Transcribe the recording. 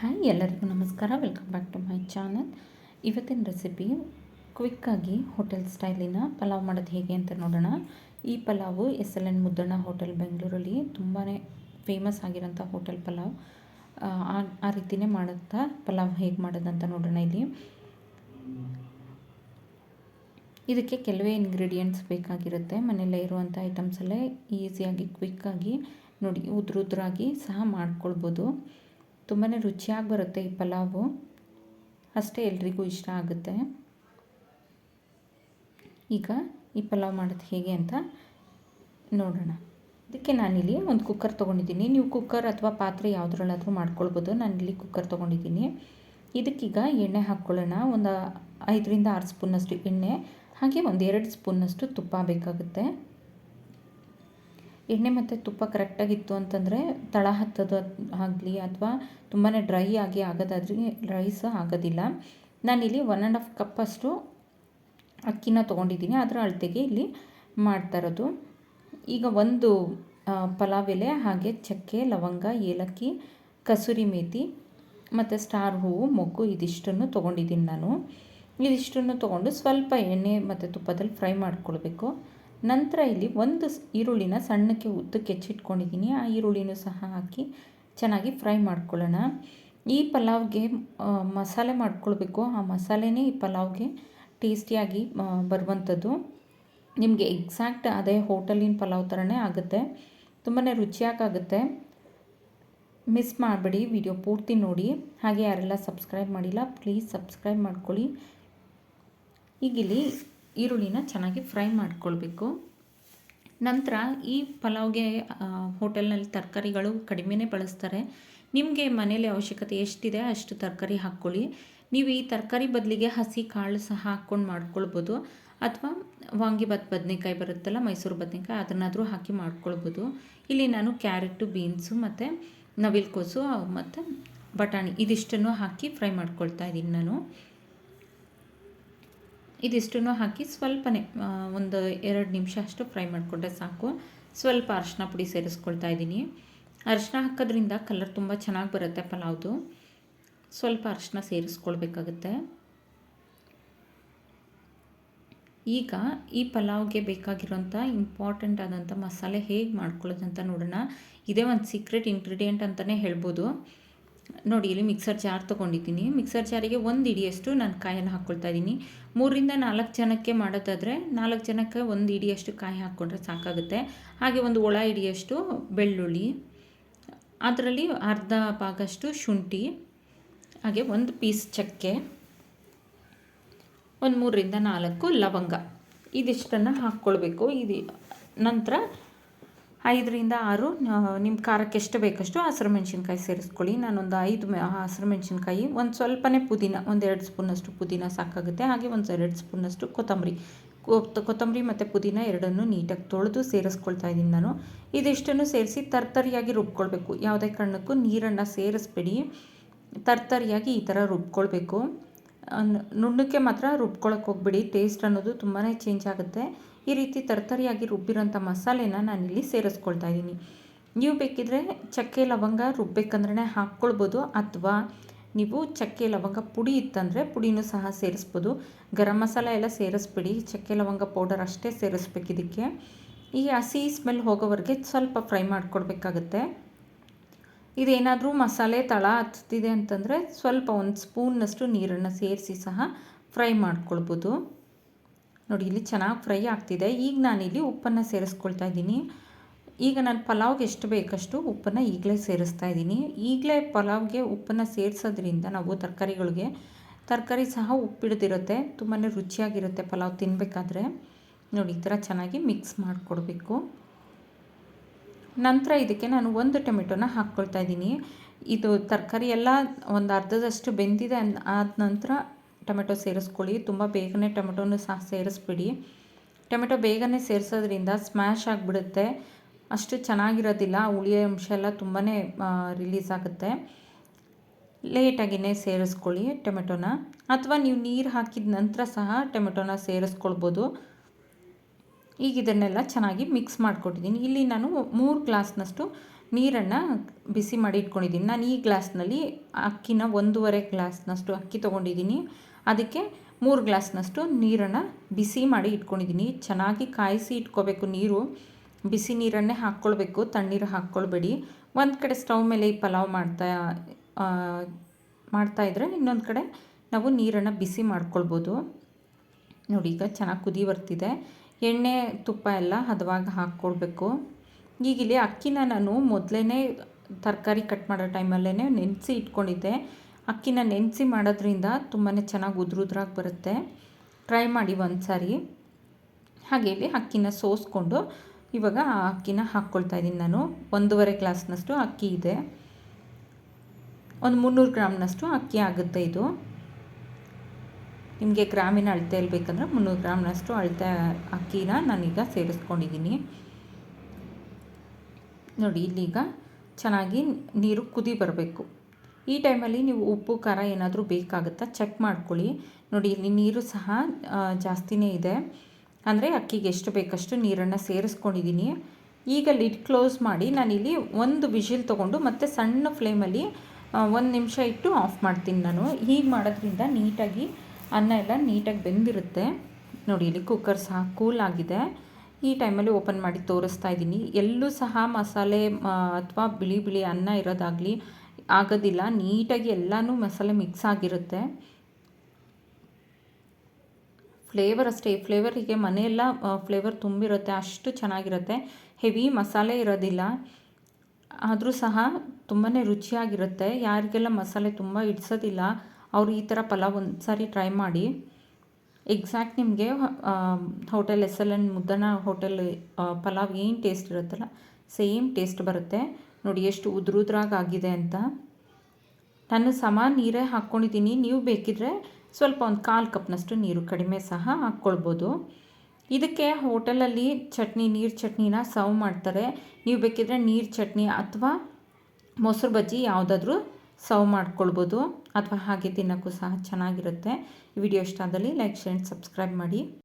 Hi ಎಲ್ಲರಿಗೂ ನಮಸ್ಕಾರ. Welcome back to my channel. ಇವತ್ತಿನ ರೆಸಿಪಿ ಕ್ವಿಕ್ಕಾಗಿ ಹೋಟೆಲ್ ಸ್ಟೈಲಿನ ಪಲಾವ್ ಮಾಡೋದು ಹೇಗೆ ಅಂತ ನೋಡೋಣ. ಈ ಪಲಾವು SLN ಮುದ್ದಣ್ಣ ಹೋಟೆಲ್ ಬೆಂಗಳೂರಲ್ಲಿ ತುಂಬಾ ಫೇಮಸ್ ಆಗಿರೋಂಥ ಹೋಟೆಲ್ ಪಲಾವ್. ಆ ರೀತಿಯೇ ಮಾಡೋಂಥ ಪಲಾವ್ ಹೇಗೆ ಮಾಡೋದಂತ ನೋಡೋಣ. ಇದಕ್ಕೆ ಕೆಲವೇ ಇಂಗ್ರೀಡಿಯೆಂಟ್ಸ್ ಬೇಕಾಗಿರುತ್ತೆ. ಮನೆಯಲ್ಲೇ ಇರುವಂಥ ಐಟಮ್ಸಲ್ಲೇ ಈಸಿಯಾಗಿ ಕ್ವಿಕ್ಕಾಗಿ ನೋಡಿ ಉದ್ರಾಗಿ ಸಹ ಮಾಡ್ಕೊಳ್ಬೋದು. ತುಂಬಾ ರುಚಿಯಾಗಿ ಬರುತ್ತೆ ಈ ಪಲಾವು, ಅಷ್ಟೇ ಎಲ್ರಿಗೂ ಇಷ್ಟ ಆಗುತ್ತೆ. ಈಗ ಈ ಪಲಾವ್ ಮಾಡೋದು ಹೇಗೆ ಅಂತ ನೋಡೋಣ. ಇದಕ್ಕೆ ನಾನಿಲ್ಲಿ ಒಂದು ಕುಕ್ಕರ್ ತೊಗೊಂಡಿದ್ದೀನಿ. ನೀವು ಕುಕ್ಕರ್ ಅಥವಾ ಪಾತ್ರೆ ಯಾವುದ್ರಲ್ಲಾದರೂ ಮಾಡ್ಕೊಳ್ಬೋದು. ನಾನಿಲ್ಲಿ ಕುಕ್ಕರ್ ತೊಗೊಂಡಿದ್ದೀನಿ. ಇದಕ್ಕೀಗ ಎಣ್ಣೆ ಹಾಕ್ಕೊಳ್ಳೋಣ. ಒಂದು 5ರಿಂದ 6 ಸ್ಪೂನಷ್ಟು ಎಣ್ಣೆ, ಹಾಗೆ ಒಂದು 2 ಸ್ಪೂನಷ್ಟು ತುಪ್ಪ ಬೇಕಾಗುತ್ತೆ. ಎಣ್ಣೆ ಮತ್ತು ತುಪ್ಪ ಕರೆಕ್ಟಾಗಿತ್ತು ಅಂತಂದರೆ ತಳ ಹತ್ತೋದು ಆಗಲಿ ಅಥವಾ ತುಂಬಾ ಡ್ರೈ ಆಗಿ ಆಗೋದಾದ್ರೆ ರೈಸ್ ಆಗೋದಿಲ್ಲ. ನಾನಿಲ್ಲಿ 1.5 ಕಪ್ಪಷ್ಟು ಅಕ್ಕಿನ ತೊಗೊಂಡಿದ್ದೀನಿ. ಅದರ ಅಳತೆಗೆ ಇಲ್ಲಿ ಮಾಡ್ತಾ ಇರೋದು. ಈಗ ಒಂದು ಪಲಾವ್ ಎಲೆ, ಹಾಗೆ ಚಕ್ಕೆ, ಲವಂಗ, ಏಲಕ್ಕಿ, ಕಸೂರಿ ಮೇಥಿ ಮತ್ತು ಸ್ಟಾರ್ ಹೂವು, ಮೊಗ್ಗು ಇದಿಷ್ಟನ್ನು ತೊಗೊಂಡಿದ್ದೀನಿ ನಾನು. ಇದಿಷ್ಟನ್ನು ತೊಗೊಂಡು ಸ್ವಲ್ಪ ಎಣ್ಣೆ ಮತ್ತು ತುಪ್ಪದಲ್ಲಿ ಫ್ರೈ ಮಾಡ್ಕೊಳ್ಬೇಕು. ನಂತರ ಇಲ್ಲಿ ಒಂದು ಈರುಳ್ಳಿನ ಸಣ್ಣಕ್ಕೆ ಉದ್ದಕ್ಕೆ ಹೆಚ್ಚಿಟ್ಕೊಂಡಿದ್ದೀನಿ. ಆ ಈರುಳ್ಳಿನೂ ಸಹ ಹಾಕಿ ಚೆನ್ನಾಗಿ ಫ್ರೈ ಮಾಡ್ಕೊಳ್ಳೋಣ. ಈ ಪಲಾವ್ಗೆ ಮಸಾಲೆ ಮಾಡ್ಕೊಳ್ಬೇಕು. ಆ ಮಸಾಲೆನೇ ಈ ಪಲಾವ್ಗೆ ಟೇಸ್ಟಿಯಾಗಿ ಬರುವಂಥದ್ದು. ನಿಮಗೆ ಎಕ್ಸಾಕ್ಟ್ ಅದೇ ಹೋಟೆಲಿನ ಪಲಾವ್ ಥರನೇ ಆಗುತ್ತೆ. ತುಂಬಾ ರುಚಿಯಾಗುತ್ತೆ. ಮಿಸ್ ಮಾಡಬೇಡಿ, ವಿಡಿಯೋ ಪೂರ್ತಿ ನೋಡಿ. ಹಾಗೆ ಯಾರೆಲ್ಲ ಸಬ್ಸ್ಕ್ರೈಬ್ ಮಾಡಿಲ್ಲ ಪ್ಲೀಸ್ ಸಬ್ಸ್ಕ್ರೈಬ್ ಮಾಡ್ಕೊಳ್ಳಿ. ಈಗಿಲ್ಲಿ ಈರುಳ್ಳಿನ ಚೆನ್ನಾಗಿ ಫ್ರೈ ಮಾಡ್ಕೊಳ್ಬೇಕು. ನಂತರ ಈ ಪಲಾವ್ಗೆ ಹೋಟೆಲ್ನಲ್ಲಿ ತರಕಾರಿಗಳು ಕಡಿಮೆನೇ ಬಳಸ್ತಾರೆ. ನಿಮಗೆ ಮನೇಲಿ ಅವಶ್ಯಕತೆ ಎಷ್ಟಿದೆ ಅಷ್ಟು ತರಕಾರಿ ಹಾಕ್ಕೊಳ್ಳಿ. ನೀವು ಈ ತರಕಾರಿ ಬದಲಿಗೆ ಹಸಿ ಕಾಳು ಸಹ ಹಾಕ್ಕೊಂಡು ಮಾಡ್ಕೊಳ್ಬೋದು, ಅಥವಾ ವಾಂಗಿಭಾತ್ ಬದನೆಕಾಯಿ ಬರುತ್ತಲ್ಲ, ಮೈಸೂರು ಬದನೆಕಾಯಿ, ಅದನ್ನಾದರೂ ಹಾಕಿ ಮಾಡ್ಕೊಳ್ಬೋದು. ಇಲ್ಲಿ ನಾನು ಕ್ಯಾರೆಟು, ಬೀನ್ಸು ಮತ್ತು ನವಿಲುಕೋಸು ಮತ್ತು ಬಟಾಣಿ ಇದಿಷ್ಟನ್ನು ಹಾಕಿ ಫ್ರೈ ಮಾಡ್ಕೊಳ್ತಾ ಇದ್ದೀನಿ ನಾನು. ಇದಿಷ್ಟನ್ನು ಹಾಕಿ ಸ್ವಲ್ಪನೇ ಒಂದು 2 ನಿಮಿಷ ಅಷ್ಟು ಫ್ರೈ ಮಾಡಿಕೊಂಡ್ರೆ ಸಾಕು. ಸ್ವಲ್ಪ ಅರಿಶಿನ ಪುಡಿ ಸೇರಿಸ್ಕೊಳ್ತಾ ಇದ್ದೀನಿ. ಅರಿಶಿನ ಹಾಕೋದ್ರಿಂದ ಕಲರ್ ತುಂಬ ಚೆನ್ನಾಗಿ ಬರುತ್ತೆ ಪಲಾವ್ದು. ಸ್ವಲ್ಪ ಅರಿಶಿನ ಸೇರಿಸ್ಕೊಳ್ಬೇಕಾಗುತ್ತೆ. ಈಗ ಈ ಪಲಾವ್ಗೆ ಬೇಕಾಗಿರೋಂಥ ಇಂಪಾರ್ಟೆಂಟ್ ಆದಂಥ ಮಸಾಲೆ ಹೇಗೆ ಮಾಡ್ಕೊಳ್ಳೋದಂತ ನೋಡೋಣ. ಇದೇ ಒಂದು ಸೀಕ್ರೆಟ್ ಇಂಗ್ರೀಡಿಯೆಂಟ್ ಅಂತಲೇ ಹೇಳ್ಬೋದು. ನೋಡಿ, ಇಲ್ಲಿ ಮಿಕ್ಸರ್ ಜಾರ್ ತೊಗೊಂಡಿದ್ದೀನಿ. ಮಿಕ್ಸರ್ ಜಾರಿಗೆ 1 ಇಡಿಯಷ್ಟು ನಾನು ಕಾಯನ್ನು ಹಾಕ್ಕೊಳ್ತಾ ಇದ್ದೀನಿ. 3ರಿಂದ 4 ಜನಕ್ಕೆ ಮಾಡೋದಾದರೆ 4 ಜನಕ್ಕೆ 1 ಇಡಿಯಷ್ಟು ಕಾಯಿ ಹಾಕ್ಕೊಂಡ್ರೆ ಸಾಕಾಗುತ್ತೆ. ಹಾಗೆ ಒಂದು ಒಳ ಇಡಿಯಷ್ಟು ಬೆಳ್ಳುಳ್ಳಿ, ಅದರಲ್ಲಿ ಅರ್ಧ ಭಾಗಷ್ಟು ಶುಂಠಿ, ಹಾಗೆ 1 ಪೀಸ್ ಚಕ್ಕೆ, ಒಂದು 3ರಿಂದ 4 ಲವಂಗ ಇದಿಷ್ಟನ್ನು ಹಾಕ್ಕೊಳ್ಬೇಕು. ನಂತರ 5ರಿಂದ 6 ನಿಮ್ಮ ಖಾರಕ್ಕೆ ಎಷ್ಟು ಬೇಕಷ್ಟು ಹಸಿರು ಮೆಣಸಿನ್ಕಾಯಿ ಸೇರಿಸ್ಕೊಳ್ಳಿ. ನಾನೊಂದು 5 ಹಸಿರು ಮೆಣಸಿನ್ಕಾಯಿ, ಒಂದು ಸ್ವಲ್ಪನೇ ಪುದೀನ, ಒಂದು 2 ಸ್ಪೂನಷ್ಟು ಪುದೀನ ಸಾಕಾಗುತ್ತೆ. ಹಾಗೆ ಒಂದು 2 ಸ್ಪೂನಷ್ಟು ಕೊತ್ತಂಬರಿ ಮತ್ತು ಪುದೀನ ಎರಡನ್ನೂ ನೀಟಾಗಿ ತೊಳೆದು ಸೇರಿಸ್ಕೊಳ್ತಾ ಇದ್ದೀನಿ ನಾನು. ಇದಿಷ್ಟನ್ನು ಸೇರಿಸಿ ತರ್ತರಿಯಾಗಿ ರುಬ್ಕೊಳ್ಬೇಕು. ಯಾವುದೇ ಕಾರಣಕ್ಕೂ ನೀರನ್ನು ಸೇರಿಸ್ಬೇಡಿ. ತರ್ತರಿಯಾಗಿ ಈ ಥರ ರುಬ್ಕೊಳ್ಬೇಕು. ನುಣ್ಣಕ್ಕೆ ಮಾತ್ರ ರುಬ್ಕೊಳಕ್ಕೆ ಹೋಗ್ಬೇಡಿ. ಟೇಸ್ಟ್ ಅನ್ನೋದು ತುಂಬಾ ಚೇಂಜ್ ಆಗುತ್ತೆ. ಈ ರೀತಿ ತರ್ತರಿಯಾಗಿ ರುಬ್ಬಿರೋಂಥ ಮಸಾಲೆನ ನಾನಿಲ್ಲಿ ಸೇರಿಸ್ಕೊಳ್ತಾ ಇದ್ದೀನಿ. ನೀವು ಬೇಕಿದ್ರೆ ಚಕ್ಕೆ ಲವಂಗ ರುಬ್ಬೇಕಂದ್ರೆ ಹಾಕ್ಕೊಳ್ಬೋದು, ಅಥವಾ ನೀವು ಚಕ್ಕೆ ಲವಂಗ ಪುಡಿ ಇತ್ತಂದರೆ ಪುಡಿನೂ ಸಹ ಸೇರಿಸ್ಬೋದು. ಗರಂ ಮಸಾಲೆ ಎಲ್ಲ ಸೇರಿಸ್ಬೇಡಿ, ಚಕ್ಕೆ ಲವಂಗ ಪೌಡರ್ ಅಷ್ಟೇ ಸೇರಿಸ್ಬೇಕು. ಇದಕ್ಕೆ ಈ ಹಸಿ ಸ್ಮೆಲ್ ಹೋಗೋವರೆಗೆ ಸ್ವಲ್ಪ ಫ್ರೈ ಮಾಡ್ಕೊಳ್ಬೇಕಾಗತ್ತೆ. ಇದೇನಾದರೂ ಮಸಾಲೆ ತಳ ಹತ್ತಿದೆ ಅಂತಂದರೆ ಸ್ವಲ್ಪ 1 ಸ್ಪೂನ್ನಷ್ಟು ನೀರನ್ನು ಸೇರಿಸಿ ಸಹ ಫ್ರೈ ಮಾಡ್ಕೊಳ್ಬೋದು. ನೋಡಿ, ಇಲ್ಲಿ ಚೆನ್ನಾಗಿ ಫ್ರೈ ಆಗ್ತಿದೆ. ಈಗ ನಾನಿಲ್ಲಿ ಉಪ್ಪನ್ನು ಸೇರಿಸ್ಕೊಳ್ತಾ ಇದ್ದೀನಿ. ಈಗ ನಾನು ಪಲಾವ್ಗೆ ಎಷ್ಟು ಬೇಕಷ್ಟು ಉಪ್ಪನ್ನು ಈಗಲೇ ಸೇರಿಸ್ತಾ ಇದ್ದೀನಿ. ಈಗಲೇ ಪಲಾವ್ಗೆ ಉಪ್ಪನ್ನು ಸೇರಿಸೋದ್ರಿಂದ ನಾವು ತರಕಾರಿ ಸಹ ಉಪ್ಪಿಡ್ದಿರುತ್ತೆ, ತುಂಬಾ ರುಚಿಯಾಗಿರುತ್ತೆ ಪಲಾವ್ ತಿನ್ನಬೇಕಾದ್ರೆ. ನೋಡಿ, ಈ ಥರ ಚೆನ್ನಾಗಿ ಮಿಕ್ಸ್ ಮಾಡಿಕೊಡ್ಬೇಕು. ನಂತರ ಇದಕ್ಕೆ ನಾನು 1 ಟೊಮೆಟೊನ ಹಾಕ್ಕೊಳ್ತಾ ಇದ್ದೀನಿ. ಇದು ತರಕಾರಿ ಎಲ್ಲ ಒಂದು ಅರ್ಧದಷ್ಟು ಬೆಂದಿದೆ ಆದ ನಂತರ ಟೊಮೆಟೊ ಸೇರಿಸ್ಕೊಳ್ಳಿ. ತುಂಬ ಬೇಗನೆ ಟೊಮೆಟೊನೂ ಸಹ ಸೇರಿಸ್ಬಿಡಿ. ಟೊಮೆಟೊ ಬೇಗನೆ ಸೇರಿಸೋದ್ರಿಂದ ಸ್ಮ್ಯಾಶ್ ಆಗಿಬಿಡುತ್ತೆ, ಅಷ್ಟು ಚೆನ್ನಾಗಿರೋದಿಲ್ಲ. ಹುಳಿಯ ಅಂಶ ಎಲ್ಲ ತುಂಬಾ ರಿಲೀಸ್ ಆಗುತ್ತೆ. ಲೇಟಾಗಿಯೇ ಸೇರಿಸ್ಕೊಳ್ಳಿ ಟೊಮೆಟೊನ, ಅಥವಾ ನೀವು ನೀರು ಹಾಕಿದ ನಂತರ ಸಹ ಟೊಮೆಟೊನ ಸೇರಿಸ್ಕೊಳ್ಬೋದು. ಈಗ ಇದನ್ನೆಲ್ಲ ಚೆನ್ನಾಗಿ ಮಿಕ್ಸ್ ಮಾಡಿಕೊಟ್ಟಿದ್ದೀನಿ. ಇಲ್ಲಿ ನಾನು 3 ಗ್ಲಾಸ್ನಷ್ಟು ನೀರನ್ನು ಬಿಸಿ ಮಾಡಿ ಇಟ್ಕೊಂಡಿದ್ದೀನಿ. ನಾನು ಈ ಗ್ಲಾಸ್ನಲ್ಲಿ ಅಕ್ಕಿನ 1.5 ಗ್ಲಾಸ್ನಷ್ಟು ಅಕ್ಕಿ ತೊಗೊಂಡಿದ್ದೀನಿ. ಅದಕ್ಕೆ 3 ಗ್ಲಾಸ್ನಷ್ಟು ನೀರನ್ನು ಬಿಸಿ ಮಾಡಿ ಇಟ್ಕೊಂಡಿದ್ದೀನಿ. ಚೆನ್ನಾಗಿ ಕಾಯಿಸಿ ಇಟ್ಕೋಬೇಕು ನೀರು. ಬಿಸಿ ನೀರನ್ನೇ ಹಾಕ್ಕೊಳ್ಬೇಕು, ತಣ್ಣೀರು ಹಾಕ್ಕೊಳ್ಬೇಡಿ. ಒಂದು ಕಡೆ ಸ್ಟವ್ ಮೇಲೆ ಈ ಪಲಾವ್ ಮಾಡ್ತಾಯಿದ್ರೆ ಇನ್ನೊಂದು ಕಡೆ ನಾವು ನೀರನ್ನು ಬಿಸಿ ಮಾಡ್ಕೊಳ್ಬೋದು. ನೋಡಿ, ಈಗ ಚೆನ್ನಾಗಿ ಕುದಿ ಬರ್ತಿದೆ. ಎಣ್ಣೆ ತುಪ್ಪ ಎಲ್ಲ ಹದವಾಗಿ ಹಾಕ್ಕೊಳ್ಬೇಕು. ಈಗ ಇಲ್ಲಿ ಅಕ್ಕಿನ ನಾನು ಮೊದಲೇ ತರಕಾರಿ ಕಟ್ ಮಾಡೋ ಟೈಮಲ್ಲೇ ನೆನೆಸಿ ಇಟ್ಕೊಂಡಿದ್ದೆ. ಅಕ್ಕಿನ ನೆನೆಸಿ ಮಾಡೋದ್ರಿಂದ ತುಂಬಾ ಚೆನ್ನಾಗಿ ಉದ್ರುದ್ರಾಗಿ ಬರುತ್ತೆ. ಟ್ರೈ ಮಾಡಿ ಒಂದು ಸಾರಿ. ಹಾಗೆ ಇಲ್ಲಿ ಅಕ್ಕಿನ ಸೋಸ್ಕೊಂಡು ಇವಾಗ ಆ ಅಕ್ಕಿನ ಹಾಕ್ಕೊಳ್ತಾ ಇದ್ದೀನಿ. ನಾನು 1.5 ಗ್ಲಾಸ್ನಷ್ಟು ಅಕ್ಕಿ ಇದೆ. ಒಂದು 300 ಗ್ರಾಮ್ನಷ್ಟು ಅಕ್ಕಿ ಆಗುತ್ತೆ ಇದು. ನಿಮಗೆ ಗ್ರಾಮಿನ ಅಳತೆಯಲ್ಲಿ ಬೇಕಂದ್ರೆ 300 ಗ್ರಾಮ್ನಷ್ಟು ಅಳತೆ ಅಕ್ಕಿನ ನಾನೀಗ ಸೇರಿಸ್ಕೊಂಡಿದ್ದೀನಿ. ನೋಡಿ, ಇಲ್ಲೀಗ ಚೆನ್ನಾಗಿ ನೀರು ಕುದಿ ಬರಬೇಕು. ಈ ಟೈಮಲ್ಲಿ ನೀವು ಉಪ್ಪು ಖಾರ ಏನಾದರೂ ಬೇಕಾಗುತ್ತಾ ಚೆಕ್ ಮಾಡ್ಕೊಳ್ಳಿ. ನೋಡಿ, ಇಲ್ಲಿ ನೀರು ಸಹ ಜಾಸ್ತಿನೇ ಇದೆ. ಅಂದರೆ ಅಕ್ಕಿಗೆ ಎಷ್ಟು ಬೇಕಷ್ಟು ನೀರನ್ನು ಸೇರಿಸ್ಕೊಂಡಿದ್ದೀನಿ. ಈಗ ಲಿಡ್ ಕ್ಲೋಸ್ ಮಾಡಿ ನಾನಿಲ್ಲಿ ಒಂದು ವಿಷಿಲ್ ತೊಗೊಂಡು ಮತ್ತೆ ಸಣ್ಣ ಫ್ಲೇಮಲ್ಲಿ 1 ನಿಮಿಷ ಇಟ್ಟು ಆಫ್ ಮಾಡ್ತೀನಿ ನಾನು. ಹೀಗೆ ಮಾಡೋದ್ರಿಂದ ನೀಟಾಗಿ ಅನ್ನ ಎಲ್ಲ ನೀಟಾಗಿ ಬೆಂದಿರುತ್ತೆ. ನೋಡಿ, ಇಲ್ಲಿ ಕುಕ್ಕರ್ ಸಹ ಕೂಲ್ ಆಗಿದೆ. ಈ ಟೈಮಲ್ಲಿ ಓಪನ್ ಮಾಡಿ ತೋರಿಸ್ತಾ ಇದ್ದೀನಿ. ಎಲ್ಲೂ ಸಹ ಮಸಾಲೆ ಅಥವಾ ಬಿಳಿ ಬಿಳಿ ಅನ್ನ ಇರೋದಾಗಲಿ ಆಗೋದಿಲ್ಲ. ನೀಟಾಗಿ ಎಲ್ಲನೂ ಮಸಾಲೆ ಮಿಕ್ಸ್ ಆಗಿರುತ್ತೆ. ಫ್ಲೇವರ್ ಅಷ್ಟೇ, ಈ ಫ್ಲೇವರಿಗೆ ಮನೆಯೆಲ್ಲ ಫ್ಲೇವರ್ ತುಂಬಿರುತ್ತೆ, ಅಷ್ಟು ಚೆನ್ನಾಗಿರುತ್ತೆ. ಹೆವಿ ಮಸಾಲೆ ಇರೋದಿಲ್ಲ, ಆದರೂ ಸಹ ತುಂಬಾ ರುಚಿಯಾಗಿರುತ್ತೆ. ಯಾರಿಗೆಲ್ಲ ಮಸಾಲೆ ತುಂಬ ಇಡಿಸೋದಿಲ್ಲ ಅವರು ಈ ಥರ ಪಲಾವ್ ಒಂದು ಸಾರಿ ಟ್ರೈ ಮಾಡಿ. ಎಕ್ಸಾಕ್ಟ್ ನಿಮಗೆ hotel SLN Muddanna hotel pulao ಏನು ಟೇಸ್ಟ್ ಇರುತ್ತಲ್ಲ ಸೇಮ್ ಟೇಸ್ಟ್ ಬರುತ್ತೆ. ನೋಡಿ ಎಷ್ಟು ಉದ್ರುದ್ರಾಗಿದೆ ಅಂತ. ನಾನು ಸಮ ನೀರೇ ಹಾಕ್ಕೊಂಡಿದ್ದೀನಿ. ನೀವು ಬೇಕಿದ್ರೆ ಸ್ವಲ್ಪ ಒಂದು 1/4 ಕಪ್ನಷ್ಟು ನೀರು ಕಡಿಮೆ ಸಹ ಹಾಕ್ಕೊಳ್ಬೋದು. ಇದಕ್ಕೆ ಹೋಟೆಲಲ್ಲಿ ನೀರು ಚಟ್ನಿನ ಸರ್ವ್ ಮಾಡ್ತಾರೆ. ನೀವು ಬೇಕಿದ್ರೆ ನೀರು ಚಟ್ನಿ ಅಥವಾ ಮೊಸರು ಬಜ್ಜಿ ಯಾವುದಾದ್ರೂ ಸರ್ವ್ ಮಾಡ್ಕೊಳ್ಬೋದು, ಅಥವಾ ಹಾಗೆ ತಿನ್ನೋಕ್ಕೂ ಸಹ ಚೆನ್ನಾಗಿರುತ್ತೆ. ಈ ವಿಡಿಯೋ ಇಷ್ಟ ಆದಲ್ಲಿ ಲೈಕ್, ಶೇರ್, ಸಬ್ಸ್ಕ್ರೈಬ್ ಮಾಡಿ.